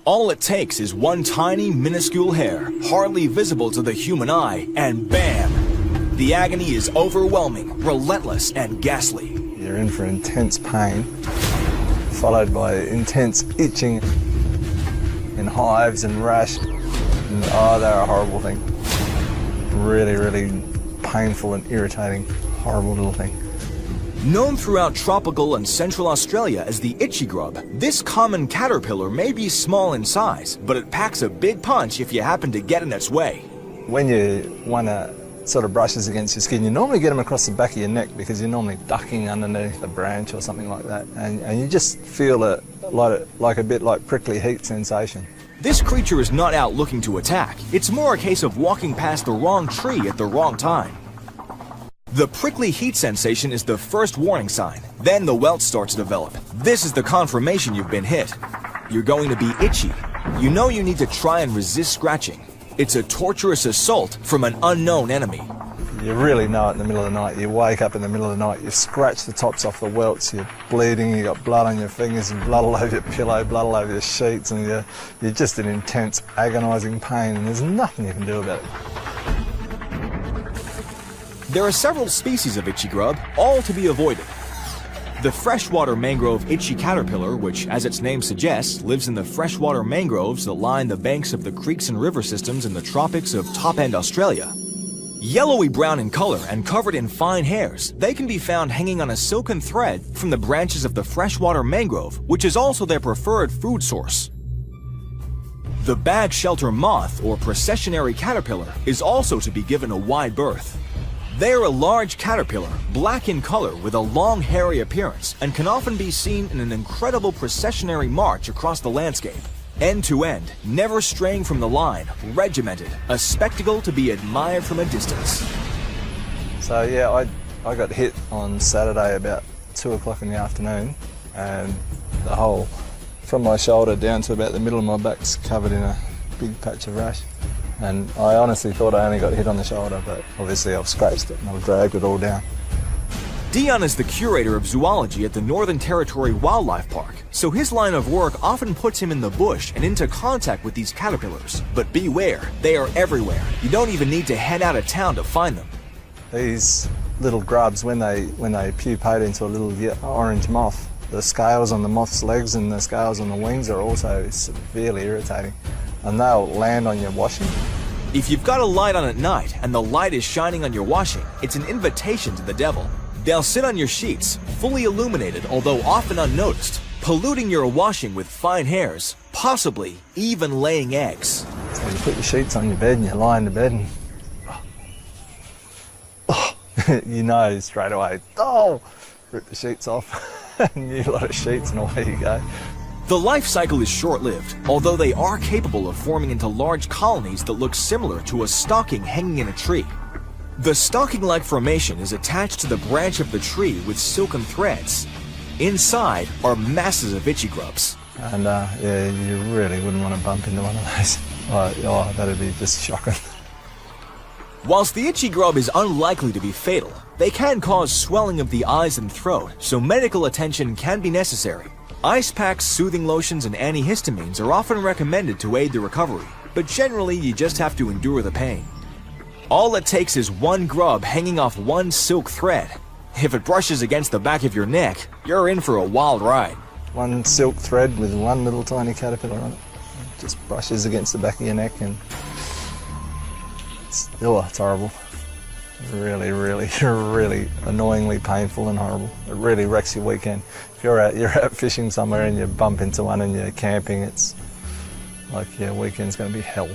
All it takes is one tiny, minuscule hair, hardly visible to the human eye, and bam! The agony is overwhelming, relentless, and ghastly. You're in for intense pain, followed by intense itching and hives and rash. And, oh, they're a horrible thing. Really, really painful and irritating, horrible little thing. Known throughout tropical and central Australia as the itchy grub, this common caterpillar may be small in size, but it packs a big punch if you happen to get in its way. When one sort of brushes against your skin, you normally get them across the back of your neck because you're normally ducking underneath a branch or something like that, and you just feel it like a bit like prickly heat sensation. This creature is not out looking to attack. It's more a case of walking past the wrong tree at the wrong time. The prickly heat sensation is the first warning sign. Then the welt starts to develop. This is the confirmation you've been hit. You're going to be itchy. You know you need to try and resist scratching. It's a torturous assault from an unknown enemy. You really know it in the middle of the night. You wake up in the middle of the night, you scratch the tops off the welts, you're bleeding, you got blood on your fingers and blood all over your pillow, blood all over your sheets, and you're just in intense, agonising pain, and there's nothing you can do about it. There are several species of itchy grub, all to be avoided. The freshwater mangrove itchy caterpillar, which, as its name suggests, lives in the freshwater mangroves that line the banks of the creeks and river systems in the tropics of top-end Australia. Yellowy brown in color and covered in fine hairs, they can be found hanging on a silken thread from the branches of the freshwater mangrove, which is also their preferred food source. The bag shelter moth, or processionary caterpillar, is also to be given a wide berth. They are a large caterpillar, black in color with a long hairy appearance, and can often be seen in an incredible processionary march across the landscape. End to end, never straying from the line, regimented, a spectacle to be admired from a distance. So yeah, I got hit on Saturday about 2 o'clock in the afternoon, and the whole, from my shoulder down to about the middle of my back's covered in a big patch of rash. And I honestly thought I only got hit on the shoulder, but obviously I've scratched it and I've dragged it all down. Dion is the curator of zoology at the Northern Territory Wildlife Park, so his line of work often puts him in the bush and into contact with these caterpillars. But beware, they are everywhere. You don't even need to head out of town to find them. These little grubs, when they pupate into a little orange moth, the scales on the moth's legs and the scales on the wings are also severely irritating, and they'll land on your washing. If you've got a light on at night and the light is shining on your washing, it's an invitation to the devil. They'll sit on your sheets, fully illuminated although often unnoticed, polluting your washing with fine hairs, possibly even laying eggs. So you put your sheets on your bed and you lie in the bed and you know straight away, oh, rip the sheets off, new lot of sheets and away you go. The life cycle is short-lived, although they are capable of forming into large colonies that look similar to a stocking hanging in a tree. The stocking-like formation is attached to the branch of the tree with silken threads. Inside are masses of itchy grubs. And yeah, you really wouldn't want to bump into one of those. Oh, that'd be just shocking. Whilst the itchy grub is unlikely to be fatal, they can cause swelling of the eyes and throat, so medical attention can be necessary. Ice packs, soothing lotions, and antihistamines are often recommended to aid the recovery, but generally you just have to endure the pain. All it takes is one grub hanging off one silk thread. If it brushes against the back of your neck, you're in for a wild ride. One silk thread with one little tiny caterpillar on it. It just brushes against the back of your neck and it's horrible. Really, really, really annoyingly painful and horrible. It really wrecks your weekend. If you're out fishing somewhere and you bump into one and you're camping, it's like your weekend's going to be hell.